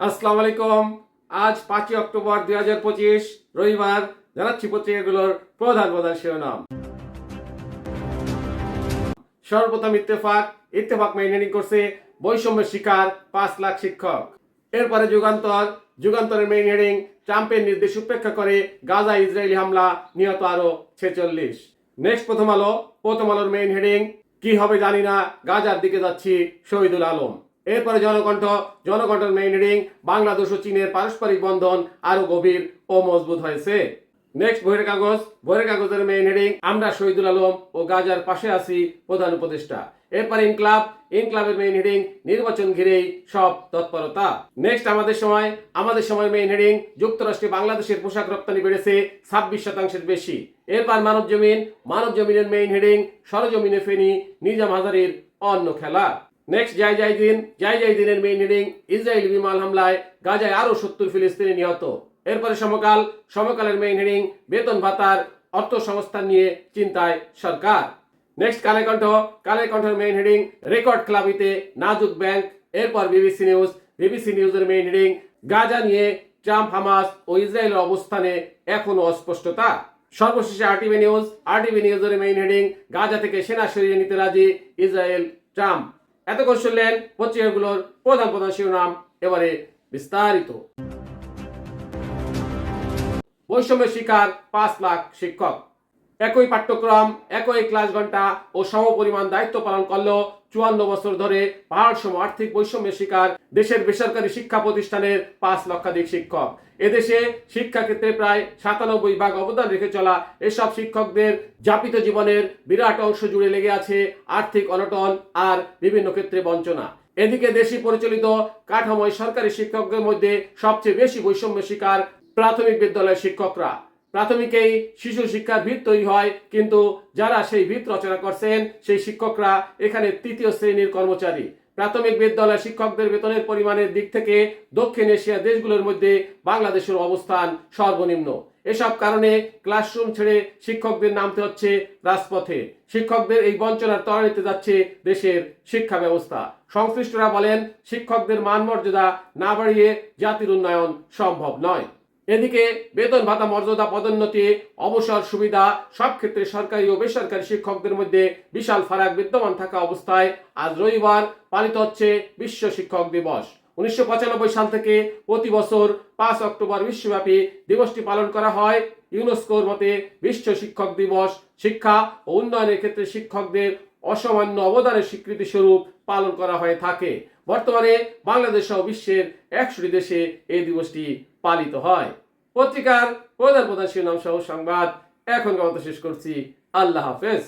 আসসালামু আলাইকুম। আজ 5 অক্টোবর 2025 রবিবার। জানাচ্ছি পত্রিকাগুলোর প্রধান প্রধান শিরোনাম। সর্বপ্রথম ইত্তেফাক মেইনটেইন করছে বৈষম্যের শিকার 5 লাখ শিক্ষক। এরপরে যুগান্তরের মেইন হেডিং, ট্রাম্পের নির্দেশ উপেক্ষা করে গাজা ইসরায়েলি হামলা, নিহত আরো 46। নেক্সট প্রথম আলোর মেইন হেডিং, কি হবে জানি না, গাজার দিকে যাচ্ছি, শহীদুল আলম। এরপরে জনকণ্ঠের মেইন হেডিং, বাংলাদেশ ও চীনের পারস্পরিক বন্ধন আরো গভীর ও মজবুত হয়েছে। নেক্সট ভোরের কাগজের মেইন হেডিং, আমরা শহীদুল আলম ও গাজার পাশে আছি, প্রধান উপদেষ্টা। এরপর ইনক্লাবের মেইন হেডিং, নির্বাচন ঘিরেই সব তৎপরতা। নেক্সট আমাদের সময় মেইন হেডিং, যুক্তরাষ্ট্রে বাংলাদেশের পোশাক রপ্তানি বেড়েছে 26% বেশি। এরপর মানবজমিনের মেইন হেডিং, সরজমিনে ফেনী, নিজাম হাজারীর অন্য খেলা। নেক্সট জাইদিনের মেইন হেডিং, ইসরায়েলি বিমান হামলায় গাজায় আরো 70 ফিলিস্তিনি নিহত। এরপরে সমকালের মেইন হেডিং, বেতন ভাতার অর্থ সংস্থান নিয়ে চিন্তায় সরকার। নেক্সট কালের কণ্ঠের মেইন হেডিং, রেকর্ড ক্লাবিতে নাজুক ব্যাংক। এরপর বিবিসি নিউজের মেইন হেডিং, গাজা নিয়ে ট্রাম্প, হামাস ও ইসরায়েলের অবস্থানে এখনো অস্পষ্টতা। সর্বশেষে আরটিভি নিউজের মেইন হেডিং, গাজা থেকে সেনা সরিয়ে নিতে রাজি ইসরায়েল, ট্রাম্প। এতক্ষণ শুনলেন পত্রিকাগুলোর প্রধান প্রধান শিরোনাম। এবারে বিস্তারিত। বৈষম্যের শিকার 5 লাখ শিক্ষক। একই পাঠ্যক্রম, একই ক্লাস ঘন্টা ও সমপরিমাণ দায়িত্ব পালন করলেও 54 বছর ধরে পাহাড়সম আর্থিক বৈষম্যের শিকার দেশের বেসরকারি শিক্ষা প্রতিষ্ঠানের 5 লক্ষাধিক শিক্ষক। এদেশে শিক্ষাক্ষেত্রে প্রায় 97% অবদান রেখে চলা এসব শিক্ষকদের যাপিত জীবনের বিরাট অংশ জুড়ে লেগে আছে আর্থিক অনটন আর বিভিন্ন ক্ষেত্রে বঞ্চনা। এদিকে দেশি পরিচালিত কাঠামোয় সরকারি শিক্ষকদের মধ্যে সবচেয়ে বেশি বৈষম্যের শিকার প্রাথমিক বিদ্যালয়ের শিক্ষকরা। প্রাথমিকেই শিশু শিক্ষার ভিত তৈরি হয়, কিন্তু যারা সেই ভিত রচনা করছেন সেই শিক্ষকরা এখানে তৃতীয় শ্রেণীর কর্মচারী। প্রাথমিক বিদ্যালয়ের শিক্ষকদের বেতনের পরিমাণের দিক থেকে দক্ষিণ এশিয়ার দেশগুলোর মধ্যে বাংলাদেশের অবস্থান সর্বনিম্ন। এসব কারণে ক্লাসরুম ছেড়ে শিক্ষকদের নামতে হচ্ছে রাজপথে। শিক্ষকদের এই বঞ্চনার ত্বরান্বিত যাচ্ছে দেশের শিক্ষা ব্যবস্থা। সংশ্লিষ্টরা বলেন, শিক্ষকদের মান মর্যাদা না বাড়িয়ে জাতির উন্নয়ন সম্ভব নয়। এদিকে বেতন ভাতা, মর্যাদা, পদোন্নতি, অবসর সুবিধা সব ক্ষেত্রে সরকারি ও বেসরকারি শিক্ষকদের মধ্যে বিশাল ফারাক বিদ্যমান থাকা অবস্থায় আজ রবিবার পালিত হচ্ছে বিশ্ব শিক্ষক দিবস। 1995 সাল থেকে প্রতি বছর 5 অক্টোবর বিশ্বব্যাপী দিবসটি পালন করা হয়। ইউনেস্কোর মতে বিশ্ব শিক্ষক দিবস শিক্ষা ও উন্নয়নের ক্ষেত্রে শিক্ষকদের অসামান্য অবদানের স্বীকৃতি স্বরূপ পালন করা হয়ে থাকে। বর্তমানে বাংলাদেশ সহ বিশ্বের 100টি দেশে এই দিবসটি পালিত হয়। পত্রিকার প্রধান প্রধান শিরোনাম সহ সংবাদ এখনকার মতো শেষ করছি। আল্লাহ হাফেজ।